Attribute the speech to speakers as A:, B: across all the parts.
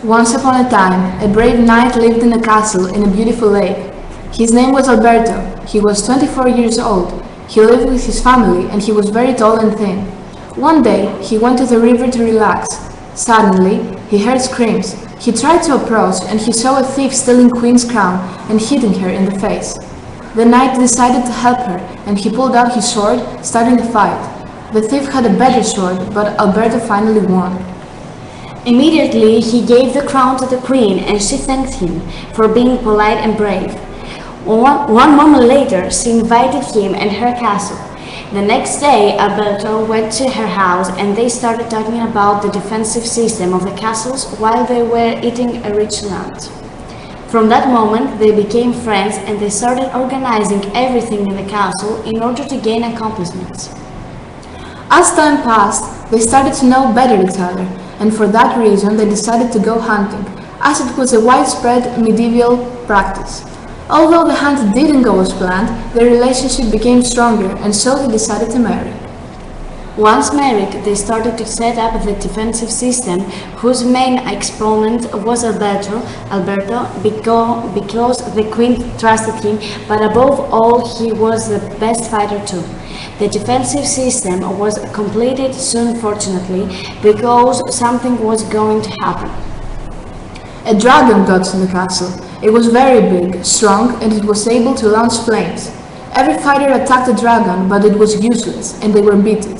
A: Once upon a time, a brave knight lived in a castle in a beautiful lake. His name was Alberto. He was 24 years old. He lived with his family and he was very tall and thin. One day, he went to the river to relax. Suddenly, he heard screams. He tried to approach and he saw a thief stealing Queen's crown and hitting her in the face. The knight decided to help her and he pulled out his sword, starting a fight. The thief had a better sword, but Alberto finally won.
B: Immediately, he gave the crown to the queen and she thanked him for being polite and brave. One moment later, she invited him and her castle. The next day, Alberto went to her house and they started talking about the defensive system of the castles while they were eating a rich lunch. From that moment, they became friends and they started organizing everything in the castle in order to gain accomplishments.
A: As time passed, they started to know better each other, and for that reason they decided to go hunting, as it was a widespread medieval practice. Although the hunt didn't go as planned, their relationship became stronger, and so they decided to marry.
B: Once married, they started to set up the defensive system, whose main exponent was Alberto because the queen trusted him, but above all he was the best fighter too. The defensive system was completed soon, fortunately, because something was going to happen.
A: A dragon got to the castle. It was very big, strong, and it was able to launch flames. Every fighter attacked the dragon, but it was useless, and they were beaten.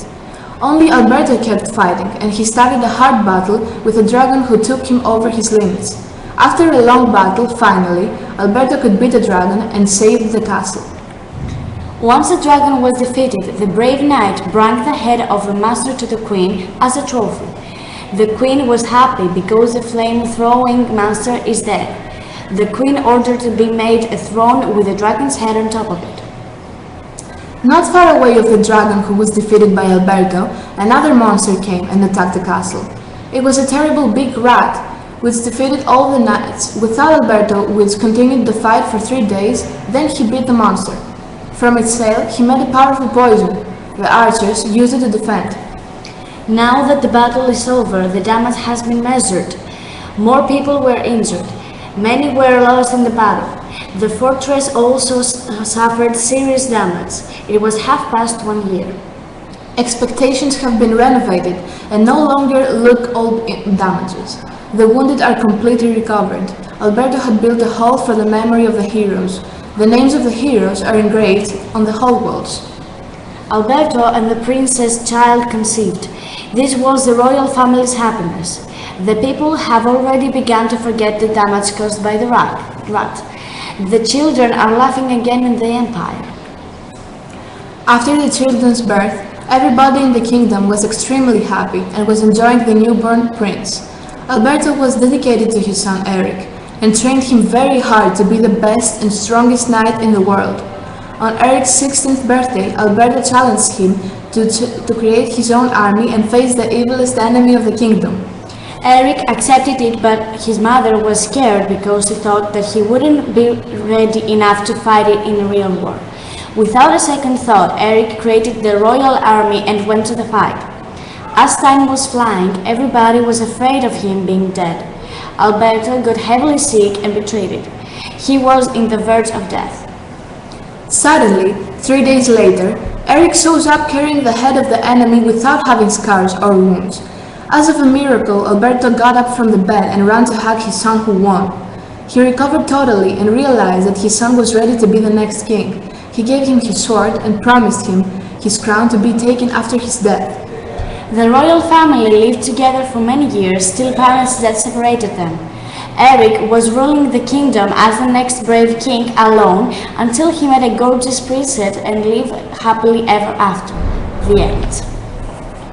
A: Only Alberto kept fighting, and he started a hard battle with a dragon who took him over his limits. After a long battle, finally, Alberto could beat the dragon and save the castle.
B: Once the dragon was defeated, the brave knight brought the head of the master to the queen as a trophy. The queen was happy because the flame-throwing monster is dead. The queen ordered to be made a throne with the dragon's head on top of it.
A: Not far away of the dragon who was defeated by Alberto, another monster came and attacked the castle. It was a terrible big rat, which defeated all the knights. Without Alberto, which continued the fight for 3 days, then he beat the monster. From its tail, he made a powerful poison. The archers used it to defend.
B: Now that the battle is over, the damage has been measured. More people were injured. Many were lost in the battle. The fortress also suffered serious damage. It was half past 1 year.
A: Expectations have been renovated and no longer look old damages. The wounded are completely recovered. Alberto had built a hall for the memory of the heroes. The names of the heroes are engraved on the hall walls.
B: Alberto and the princess child conceived. This was the royal family's happiness. The people have already begun to forget the damage caused by the rat. The children are laughing again in the empire.
A: After the children's birth, everybody in the kingdom was extremely happy and was enjoying the newborn prince. Alberto was dedicated to his son Eric and trained him very hard to be the best and strongest knight in the world. On Eric's 16th birthday, Alberto challenged him to create his own army and face the evilest enemy of the kingdom.
B: Eric accepted it, but his mother was scared because she thought that he wouldn't be ready enough to fight it in a real war. Without a second thought, Eric created the royal army and went to the fight. As time was flying, everybody was afraid of him being dead. Alberto got heavily sick and betrayed it. He was in the verge of death.
A: Suddenly, 3 days later, Eric shows up carrying the head of the enemy without having scars or wounds. As of a miracle, Alberto got up from the bed and ran to hug his son who won. He recovered totally and realized that his son was ready to be the next king. He gave him his sword and promised him his crown to be taken after his death.
B: The royal family lived together for many years, till parents that separated them. Eric was ruling the kingdom as the next brave king alone until he met a gorgeous princess and lived happily ever after. The end.